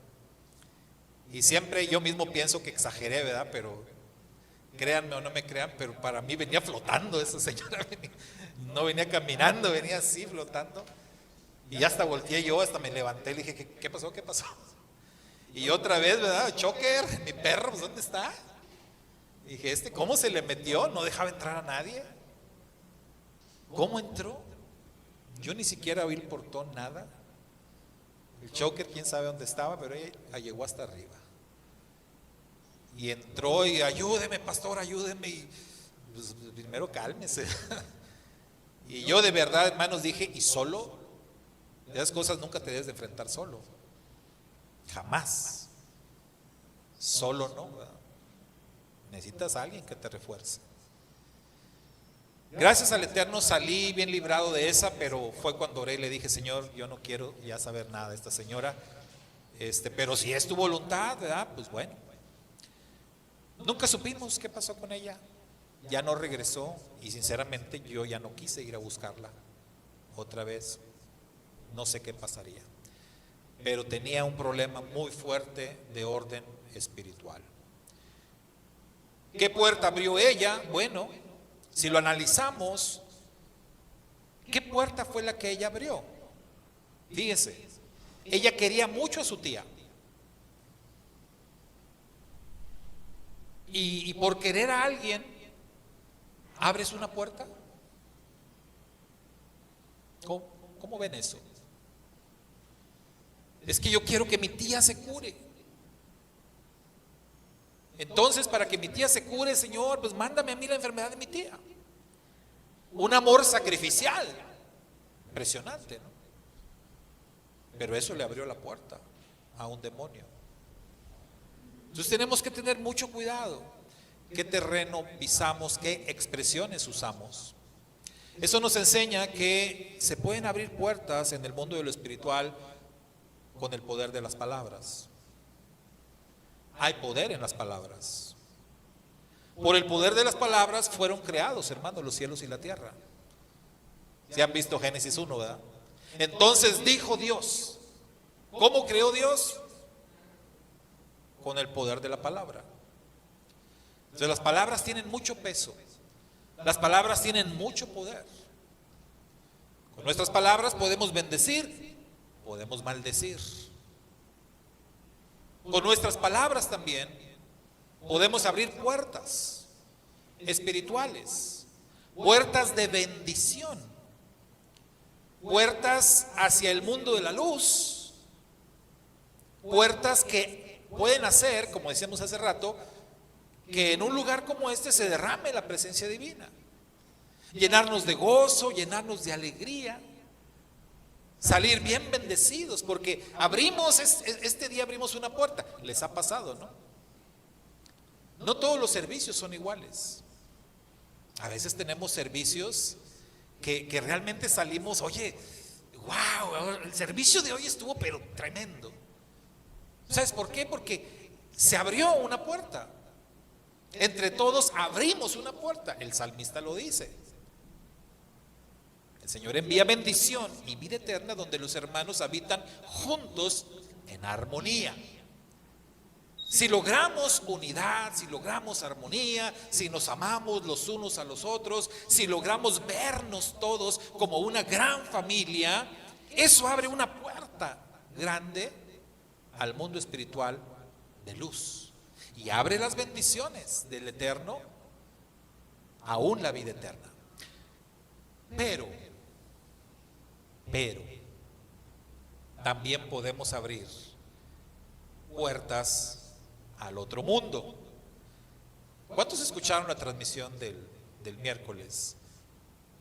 y siempre yo mismo pienso que exageré, ¿verdad?, pero créanme o no me crean, pero para mí venía flotando esa señora, no venía caminando, venía así flotando, y ya hasta volteé yo, hasta me levanté, le dije, ¿qué pasó? ¿Qué pasó? Y otra vez, ¿verdad? Choker, mi perro, pues, ¿dónde está? Dije, ¿cómo se le metió? No dejaba entrar a nadie. ¿Cómo entró? Yo ni siquiera abrí el portón, nada. El choker, quién sabe dónde estaba, pero ella llegó hasta arriba. Y entró y ayúdeme, pastor, ayúdeme. Y pues, primero cálmese. Y yo de verdad, hermanos, dije, ¿y solo? Esas cosas nunca te debes de enfrentar solo. Jamás. Solo no, ¿verdad? Necesitas a alguien que te refuerce. Gracias al Eterno salí bien librado de esa, pero fue cuando oré y le dije, Señor, yo no quiero ya saber nada de esta señora, pero si es tu voluntad, ¿verdad? Pues bueno. Nunca supimos qué pasó con ella. Ya no regresó y sinceramente yo ya no quise ir a buscarla otra vez. No sé qué pasaría, pero tenía un problema muy fuerte de orden espiritual. ¿Qué puerta abrió ella? Bueno, si lo analizamos, ¿qué puerta fue la que ella abrió? Fíjese, ella quería mucho a su tía. Y por querer a alguien, ¿abres una puerta? ¿Cómo ven eso? Es que yo quiero que mi tía se cure. Entonces, para que mi tía se cure, Señor, pues mándame a mí la enfermedad de mi tía. Un amor sacrificial. Impresionante, ¿no? Pero eso le abrió la puerta a un demonio. Entonces tenemos que tener mucho cuidado. ¿Qué terreno pisamos? ¿Qué expresiones usamos? Eso nos enseña que se pueden abrir puertas en el mundo de lo espiritual con el poder de las palabras. Hay poder en las palabras. Por el poder de las palabras fueron creados, hermanos, los cielos y la tierra. Si han visto Génesis 1, ¿verdad? Entonces dijo Dios. ¿Cómo creó Dios? Con el poder de la palabra. Entonces las palabras tienen mucho peso. Las palabras tienen mucho poder. Con nuestras palabras podemos bendecir, podemos maldecir. Con nuestras palabras también podemos abrir puertas espirituales, puertas de bendición, puertas hacia el mundo de la luz, puertas que pueden hacer, como decíamos hace rato, que en un lugar como este se derrame la presencia divina, llenarnos de gozo, llenarnos de alegría, salir bien bendecidos, porque abrimos, este día abrimos una puerta. Les ha pasado, ¿no? No todos los servicios son iguales. A veces tenemos servicios que realmente salimos, oye, wow, el servicio de hoy estuvo pero tremendo. ¿Sabes por qué? Porque se abrió una puerta. Entre todos abrimos una puerta. El salmista lo dice. El Señor envía bendición y vida eterna donde los hermanos habitan juntos en armonía. Si logramos unidad, si logramos armonía, si nos amamos los unos a los otros, si logramos vernos todos como una gran familia, eso abre una puerta grande al mundo espiritual de luz y abre las bendiciones del Eterno, aún la vida eterna. Pero también podemos abrir puertas al otro mundo. ¿Cuántos escucharon la transmisión del miércoles?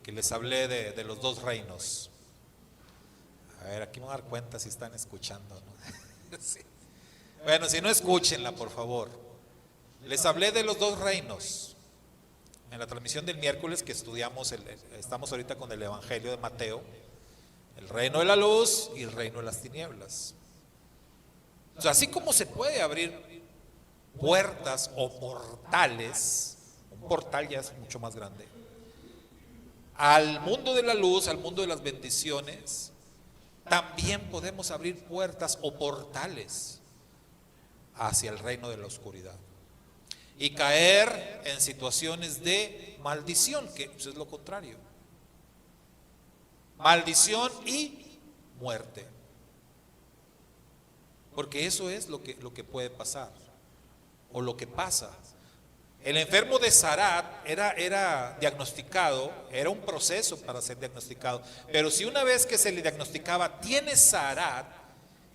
Que les hablé de los dos reinos. A ver, aquí me voy a dar cuenta si están escuchando, ¿no? Sí. Bueno, si no, escúchenla, por favor. Les hablé de los dos reinos en la transmisión del miércoles que estudiamos, estamos ahorita con el Evangelio de Mateo. El reino de la luz y el reino de las tinieblas. O sea, así como se puede abrir puertas o portales, un portal ya es mucho más grande, al mundo de la luz, al mundo de las bendiciones, también podemos abrir puertas o portales hacia el reino de la oscuridad y caer en situaciones de maldición, que es lo contrario. Maldición y muerte. Porque eso es lo que puede pasar, o lo que pasa. El enfermo de Sarat era diagnosticado, era un proceso para ser diagnosticado, pero si una vez que se le diagnosticaba, tiene Sarat,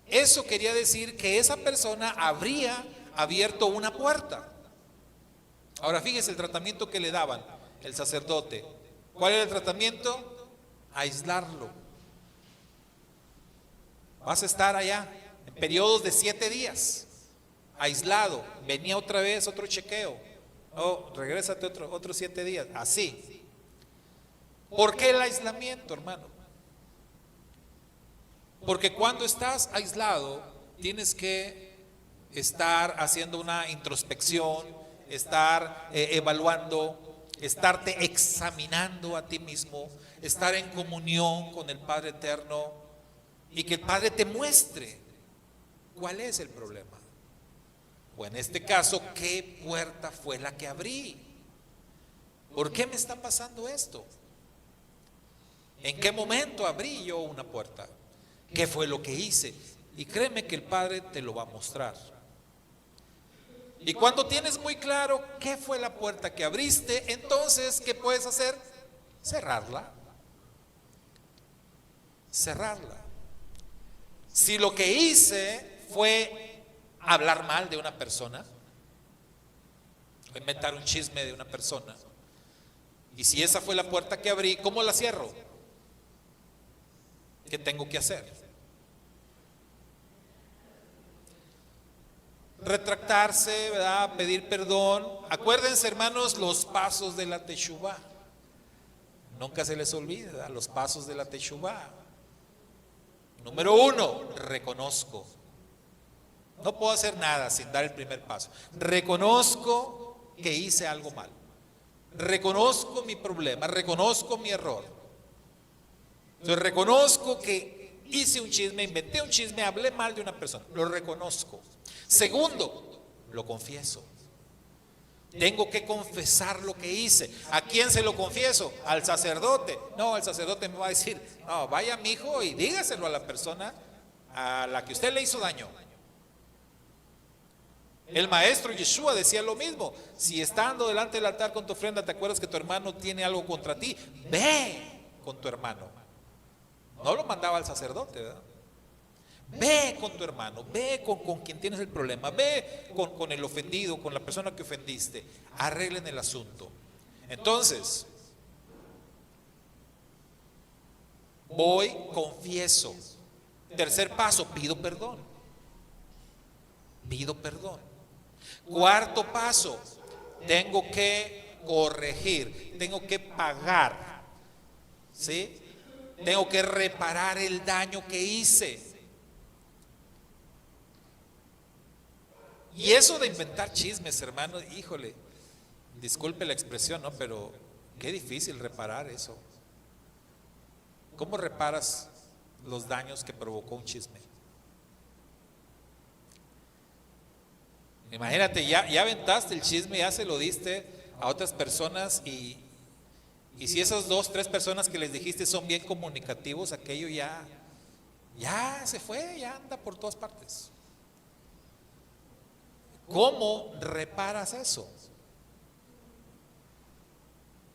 eso quería decir que esa persona habría abierto una puerta. Ahora fíjese el tratamiento que le daban el sacerdote. ¿Cuál era el tratamiento? Aislarlo. Vas a estar allá en periodos de 7 días, aislado. Venía otra vez otro chequeo. Oh, regrésate otros 7 días. Así. ¿Por qué el aislamiento, hermano? Porque cuando estás aislado, tienes que estar haciendo una introspección, estar evaluando, estarte examinando a ti mismo, estar en comunión con el Padre Eterno y que el Padre te muestre cuál es el problema. O en este caso, ¿qué puerta fue la que abrí? ¿Por qué me está pasando esto? ¿En qué momento abrí yo una puerta? ¿Qué fue lo que hice? Y créeme que el Padre te lo va a mostrar. Y cuando tienes muy claro qué fue la puerta que abriste, entonces, ¿qué puedes hacer? Cerrarla. Cerrarla. Si lo que hice fue hablar mal de una persona, o inventar un chisme de una persona, y si esa fue la puerta que abrí, ¿cómo la cierro? ¿Qué tengo que hacer? Retractarse, ¿verdad? Pedir perdón. Acuérdense, hermanos, los pasos de la Teshuvá. Nunca se les olvide, ¿verdad? Los pasos de la Teshuvá. Número 1, reconozco. No puedo hacer nada sin dar el primer paso. Reconozco que hice algo mal. Reconozco mi problema, reconozco mi error. Entonces reconozco que hice un chisme, inventé un chisme, hablé mal de una persona. Lo reconozco. Segundo, lo confieso. Tengo que confesar lo que hice. ¿A quién se lo confieso? Al sacerdote. No, el sacerdote me va a decir, no, vaya mi hijo y dígaselo a la persona a la que usted le hizo daño. El maestro Yeshua decía lo mismo. Si estando delante del altar con tu ofrenda te acuerdas que tu hermano tiene algo contra ti, ve con tu hermano. No lo mandaba al sacerdote, ¿verdad? Ve con tu hermano, ve con quien tienes el problema, ve con el ofendido, con la persona que ofendiste, arreglen el asunto. Entonces, voy, confieso. Tercer paso, pido perdón. Pido perdón. Cuarto paso, tengo que corregir, tengo que pagar, ¿sí? Tengo que reparar el daño que hice. Y eso de inventar chismes, hermano, híjole, disculpe la expresión, ¿no? Pero qué difícil reparar eso. ¿Cómo reparas los daños que provocó un chisme? Imagínate, ya aventaste el chisme, ya se lo diste a otras personas y si esas 2, 3 personas que les dijiste son bien comunicativos, aquello ya se fue, ya anda por todas partes. ¿Cómo reparas eso?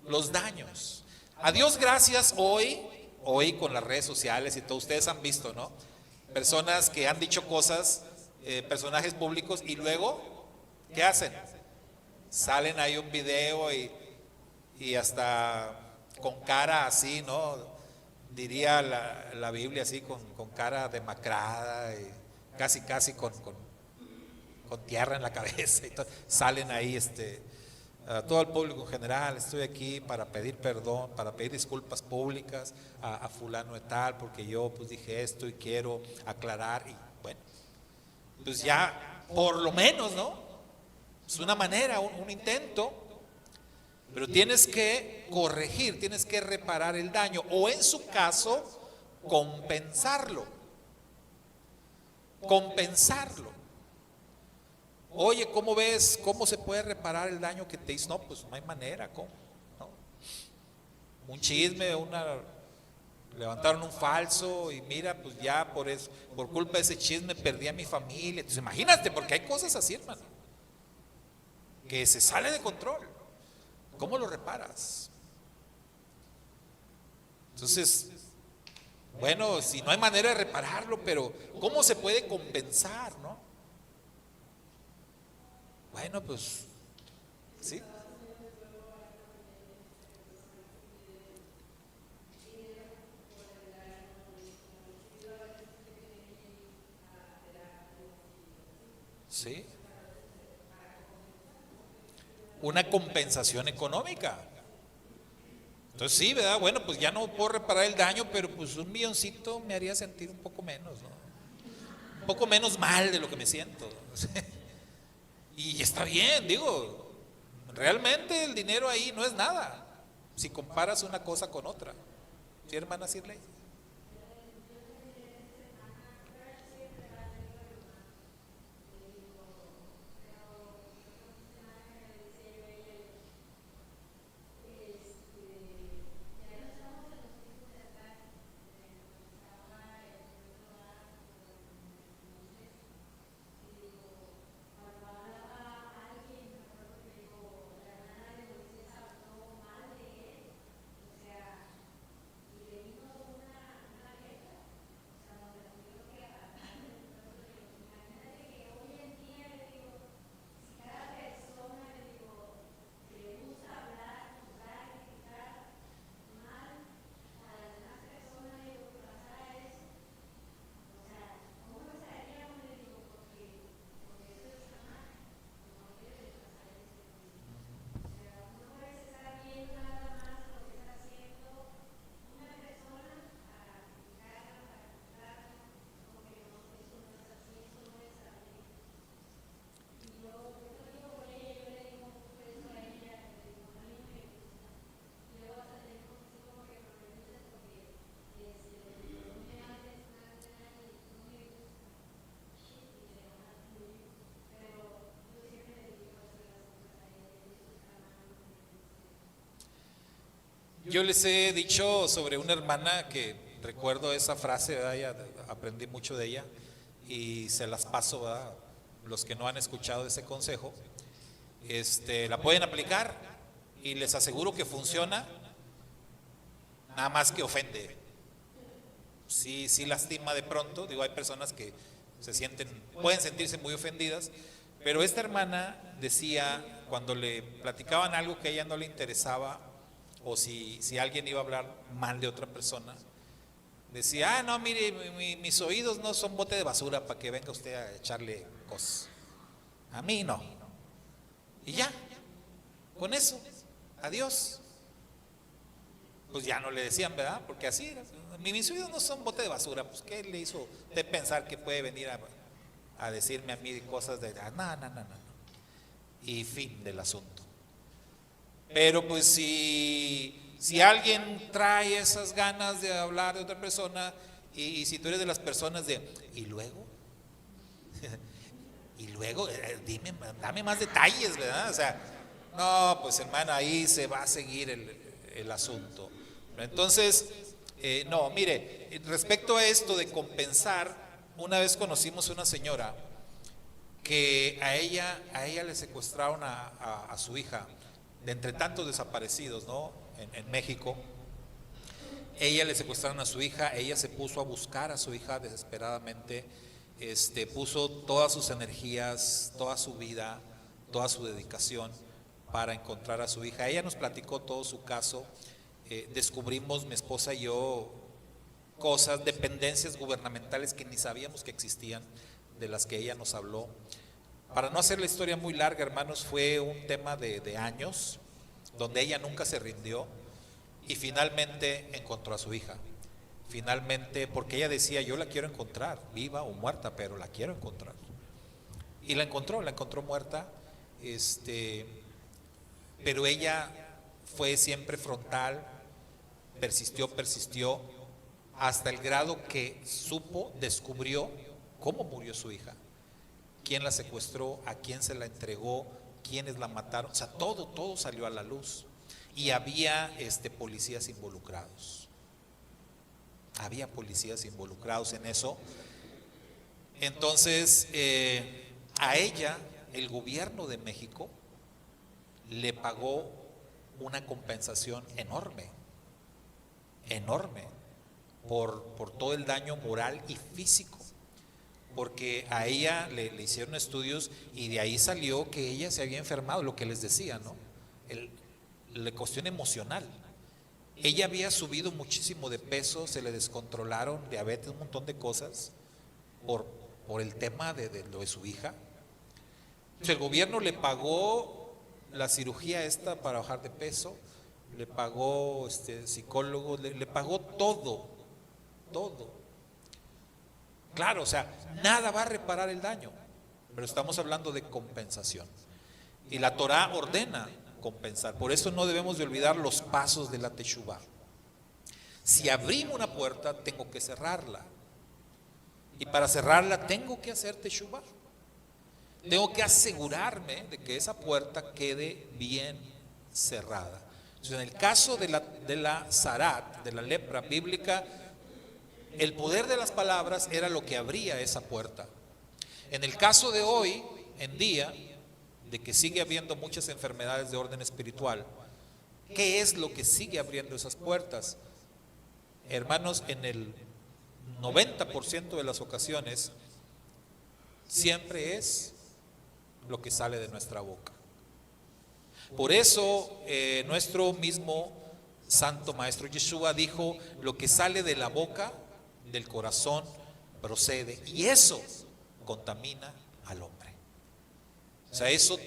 Los daños. A Dios gracias, hoy con las redes sociales y todo, ustedes han visto, ¿no? Personas que han dicho cosas, personajes públicos, y luego, ¿qué hacen? Salen ahí un video y hasta con cara así, ¿no? Diría la Biblia así, con cara demacrada y casi con tierra en la cabeza y todo. Salen ahí a todo el público en general, estoy aquí para pedir perdón, para pedir disculpas públicas a fulano de tal, porque yo pues dije esto y quiero aclarar, y bueno, pues ya por lo menos, ¿no? Es una manera, un intento, pero tienes que corregir, tienes que reparar el daño, o en su caso, compensarlo. Oye, ¿cómo ves? ¿Cómo se puede reparar el daño que te hizo? No, pues no hay manera, ¿cómo? ¿No? Un chisme, levantaron un falso y mira, pues ya por culpa de ese chisme perdí a mi familia. Entonces imagínate, porque hay cosas así, hermano, que se sale de control. ¿Cómo lo reparas? Entonces, bueno, si no hay manera de repararlo, pero ¿cómo se puede compensar, no? Bueno, pues sí. Sí. Una compensación económica. Entonces sí, ¿verdad? Bueno, pues ya no puedo reparar el daño, pero pues un milloncito me haría sentir un poco menos, ¿no? Un poco menos mal de lo que me siento. Y está bien, digo, realmente el dinero ahí no es nada si comparas una cosa con otra. ¿Sí, hermana Sirley? Yo les he dicho sobre una hermana que recuerdo esa frase, ¿verdad? Aprendí mucho de ella y se las paso, ¿verdad? Los que no han escuchado ese consejo, la pueden aplicar y les aseguro que funciona, nada más que ofende. Sí, sí lastima de pronto, digo, hay personas que pueden sentirse muy ofendidas, pero esta hermana decía, cuando le platicaban algo que a ella no le interesaba, o si alguien iba a hablar mal de otra persona, decía, no, mire, mis oídos no son bote de basura para que venga usted a echarle cosas. A mí no. Y ya, con eso, adiós. Pues ya no le decían, ¿verdad? Porque así era. Mis oídos no son bote de basura. Pues ¿qué le hizo de pensar que puede venir a decirme a mí cosas de, no, no, no, no. Y fin del asunto. Pero pues si alguien trae esas ganas de hablar de otra persona y si tú eres de las personas de, y luego, y luego, dime, dame más detalles, ¿verdad? O sea, no, pues hermano, ahí se va a seguir el asunto. Entonces, no, mire, respecto a esto de compensar, una vez conocimos una señora que a ella le secuestraron a su hija, de entre tantos desaparecidos, ¿no? En México. Ella le secuestraron a su hija, ella se puso a buscar a su hija desesperadamente, puso todas sus energías, toda su vida, toda su dedicación para encontrar a su hija. Ella nos platicó todo su caso, descubrimos mi esposa y yo cosas, dependencias gubernamentales que ni sabíamos que existían, de las que ella nos habló. Para no hacer la historia muy larga, hermanos, fue un tema de años, donde ella nunca se rindió y finalmente encontró a su hija. Finalmente, porque ella decía, yo la quiero encontrar, viva o muerta, pero la quiero encontrar. Y la encontró muerta, pero ella fue siempre frontal, persistió, hasta el grado que descubrió cómo murió su hija, quién la secuestró, a quién se la entregó, quiénes la mataron, o sea, todo salió a la luz. Y había policías involucrados. Había policías involucrados en eso. Entonces, a ella, el gobierno de México le pagó una compensación enorme, enorme, por todo el daño moral y físico. porque a ella le hicieron estudios y de ahí salió que ella se había enfermado, lo que les decía, ¿no? La cuestión emocional. Ella había subido muchísimo de peso, se le descontrolaron, diabetes, un montón de cosas por el tema de lo de su hija. Entonces, el gobierno le pagó la cirugía esta para bajar de peso, le pagó psicólogos, le pagó todo, todo. Claro, o sea, nada va a reparar el daño, pero estamos hablando de compensación. Y la Torá ordena compensar. Por eso no debemos de olvidar los pasos de la teshuvá. Si abrimos una puerta, tengo que cerrarla. Y para cerrarla tengo que hacer teshuvá. Tengo que asegurarme de que esa puerta quede bien cerrada. Entonces, en el caso de la zarat, de la lepra bíblica, el poder de las palabras era lo que abría esa puerta. En el caso de hoy en día, de que sigue habiendo muchas enfermedades de orden espiritual, ¿qué es lo que sigue abriendo esas puertas? Hermanos, en el 90% de las ocasiones siempre es lo que sale de nuestra boca. Por eso nuestro mismo Santo Maestro Yeshua dijo: lo que sale de la boca, del corazón, procede, y eso contamina al hombre. O sea, eso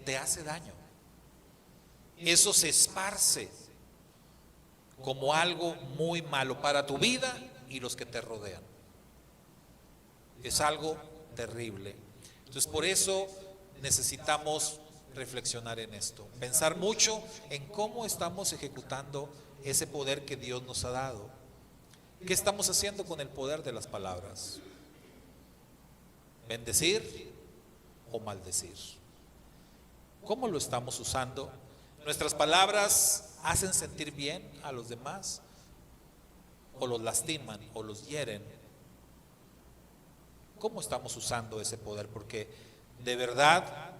te hace daño. Eso se esparce como algo muy malo para tu vida y los que te rodean. Es algo terrible. Entonces, por eso necesitamos reflexionar en esto, pensar mucho en cómo estamos ejecutando ese poder que Dios nos ha dado. ¿Qué estamos haciendo con el poder de las palabras? ¿Bendecir o maldecir? ¿Cómo lo estamos usando? ¿Nuestras palabras hacen sentir bien a los demás? ¿O los lastiman o los hieren? ¿Cómo estamos usando ese poder? Porque de verdad,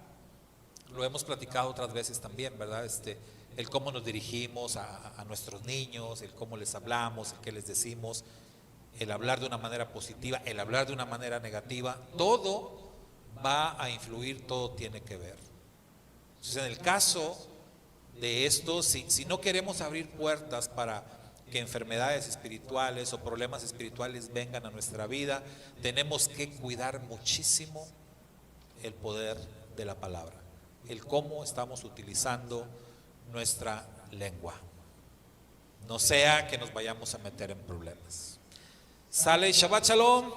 lo hemos platicado otras veces también, ¿verdad? El cómo nos dirigimos a nuestros niños, el cómo les hablamos, el qué les decimos, el hablar de una manera positiva, el hablar de una manera negativa, todo va a influir, todo tiene que ver. Entonces, en el caso de esto, si no queremos abrir puertas para que enfermedades espirituales o problemas espirituales vengan a nuestra vida, tenemos que cuidar muchísimo el poder de la palabra, el cómo estamos utilizando nuestra lengua. No sea que nos vayamos a meter en problemas. Sale, Shabbat Shalom.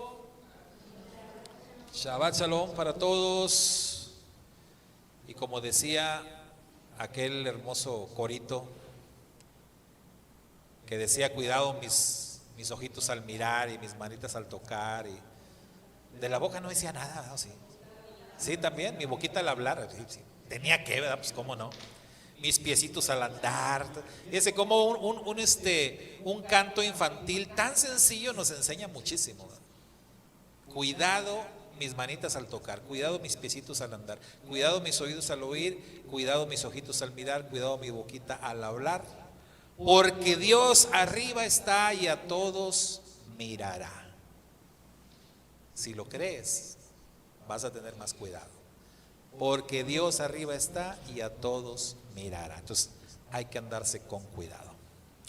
Shabbat Shalom para todos. Y como decía aquel hermoso corito que decía: cuidado mis ojitos al mirar y mis manitas al tocar. Y de la boca no decía nada, ¿no? Sí, sí, también mi boquita al hablar, sí, tenía que, ¿verdad? Pues cómo no. Mis piecitos al andar. Ese como un canto infantil tan sencillo nos enseña muchísimo, ¿verdad? Cuidado mis manitas al tocar, cuidado mis piecitos al andar, cuidado mis oídos al oír, cuidado mis ojitos al mirar, cuidado mi boquita al hablar, porque Dios arriba está y a todos mirará. Si lo crees, vas a tener más cuidado, porque Dios arriba está y a todos mirará. Entonces hay que andarse con cuidado.